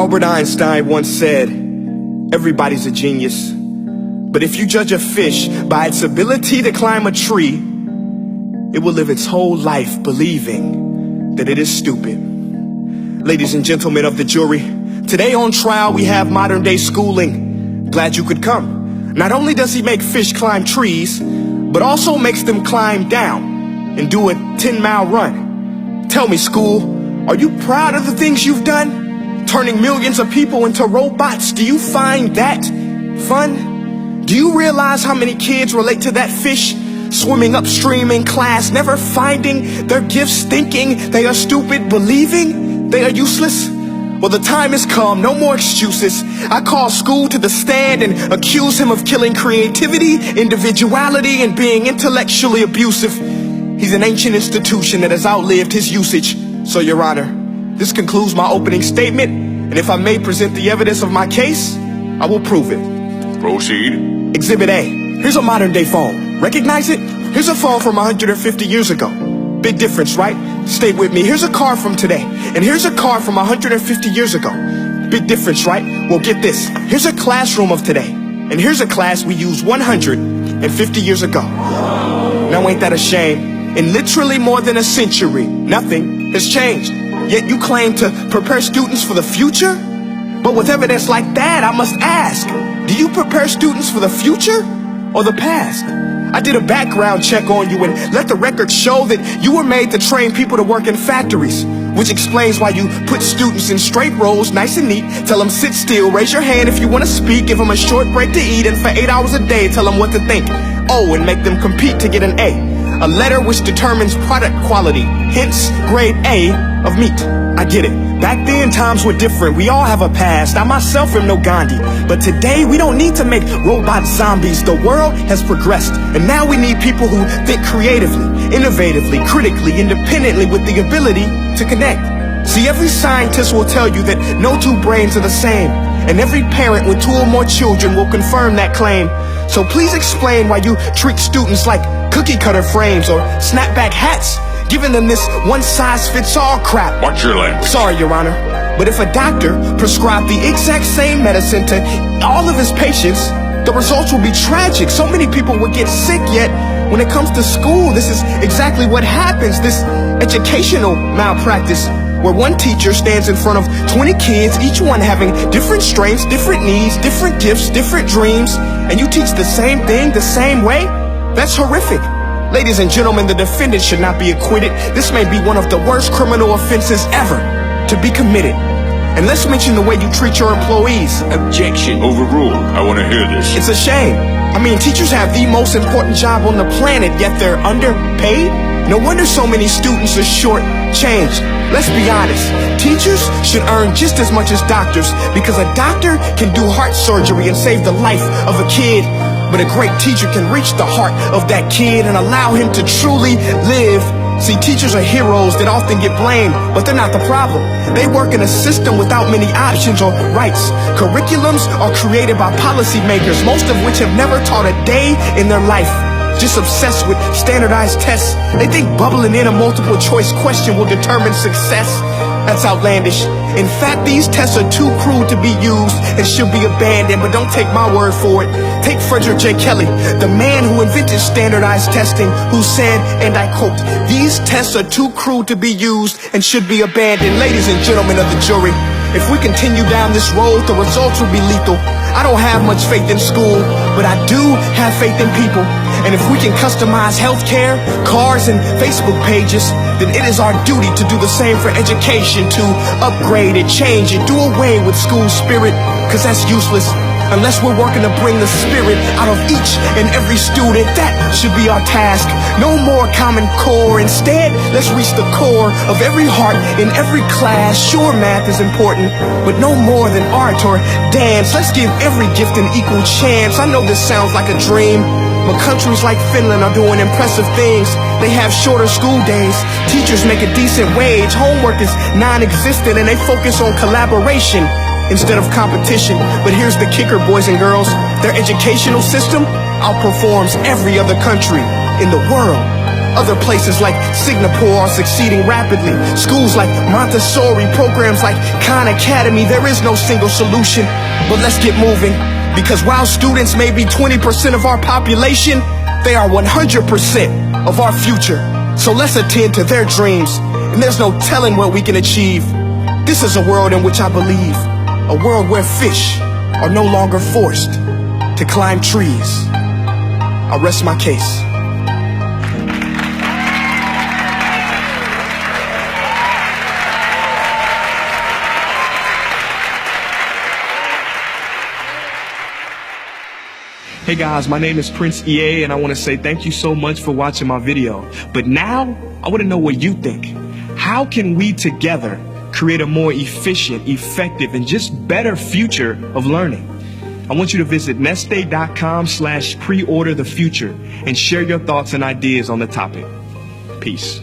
Albert Einstein once said, everybody's a genius. But if you judge a fish by its ability to climb a tree, it will live its whole life believing that it is stupid. Ladies and gentlemen of the jury, today on trial we have modern day schooling. Glad you could come. Not only does he make fish climb trees, but also makes them climb down and do a 10-mile run. Tell me, school, are you proud of the things you've done? Turning millions of people into robots, do you find that fun? Do you realize how many kids relate to that fish swimming upstream in class, never finding their gifts, thinking they are stupid, believing they are useless? Well, the time has come, no more excuses. I call school to the stand and accuse him of killing creativity, individuality, and being intellectually abusive. He's an ancient institution that has outlived his usage. So, Your Honor, this concludes my opening statement, and if I may present the evidence of my case, I will prove it. Proceed. Exhibit A. Here's a modern day phone. Recognize it? Here's a phone from 150 years ago. Big difference, right? Stay with me. Here's a car from today, and here's a car from 150 years ago. Big difference, right? Well, get this. Here's a classroom of today, and here's a class we used 150 years ago. Now ain't that a shame? In literally more than a century, nothing has changed. Yet you claim to prepare students for the future? But with evidence like that, I must ask, do you prepare students for the future or the past? I did a background check on you and let the record show that you were made to train people to work in factories, which explains why you put students in straight rows, nice and neat, tell them sit still, raise your hand if you want to speak, give them a short break to eat, and for 8 hours a day tell them what to think. Oh, and make them compete to get an A letter which determines product quality, hence grade A of meat. I get it. Back then, times were different. We all have a past. I myself am no Gandhi. But today, we don't need to make robot zombies. The world has progressed. And now we need people who think creatively, innovatively, critically, independently, with the ability to connect. See, every scientist will tell you that no two brains are the same. And every parent with 2 or more children will confirm that claim. So please explain why you treat students like cookie cutter frames or snapback hats, giving them this one-size-fits-all crap. Watch your language. Sorry, Your Honor, but if a doctor prescribed the exact same medicine to all of his patients, the results will be tragic. So many people will get sick, yet when it comes to school, this is exactly what happens. This educational malpractice, where one teacher stands in front of 20 kids, each one having different strengths, different needs, different gifts, different dreams, and you teach the same thing the same way? That's horrific. Ladies and gentlemen, the defendant should not be acquitted. This may be one of the worst criminal offenses ever to be committed. And let's mention the way you treat your employees. Objection. Overruled. I want to hear this. It's a shame. I mean, teachers have the most important job on the planet, yet they're underpaid? No wonder so many students are short-changed. Let's be honest. Teachers should earn just as much as doctors, because a doctor can do heart surgery and save the life of a kid. But a great teacher can reach the heart of that kid and allow him to truly live. See, teachers are heroes that often get blamed, but they're not the problem. They work in a system without many options or rights. Curriculums are created by policymakers, most of which have never taught a day in their life. Just obsessed with standardized tests. They think bubbling in a multiple choice question will determine success. That's outlandish. In fact, these tests are too crude to be used and should be abandoned, but don't take my word for it. Take Frederick J. Kelly, the man who invented standardized testing, who said, and I quote, "These tests are too crude to be used and should be abandoned." Ladies and gentlemen of the jury, if we continue down this road, the results will be lethal. I don't have much faith in school, but I do have faith in people. And if we can customize healthcare, cars, and Facebook pages, then it is our duty to do the same for education, to upgrade it, change it, do away with school spirit, because that's useless. Unless we're working to bring the spirit out of each and every student, that should be our task. No more Common Core. Instead, let's reach the core of every heart in every class. Sure, math is important, but no more than art or dance. Let's give every gift an equal chance. I know this sounds like a dream, but countries like Finland are doing impressive things. They have shorter school days. Teachers make a decent wage. Homework is non-existent, and they focus on collaboration instead of competition. But here's the kicker, boys and girls. Their educational system outperforms every other country in the world. Other places like Singapore are succeeding rapidly. Schools like Montessori, programs like Khan Academy, there is no single solution. But let's get moving, because while students may be 20% of our population, they are 100% of our future. So let's attend to their dreams, and there's no telling what we can achieve. This is a world in which I believe, a world where fish are no longer forced to climb trees. I rest my case. Hey guys, my name is Prince EA, and I want to say thank you so much for watching my video. But now, I want to know what you think. How can we together create a more efficient, effective, and just better future of learning? I want you to visit nestday.com/preorder the future and share your thoughts and ideas on the topic. Peace.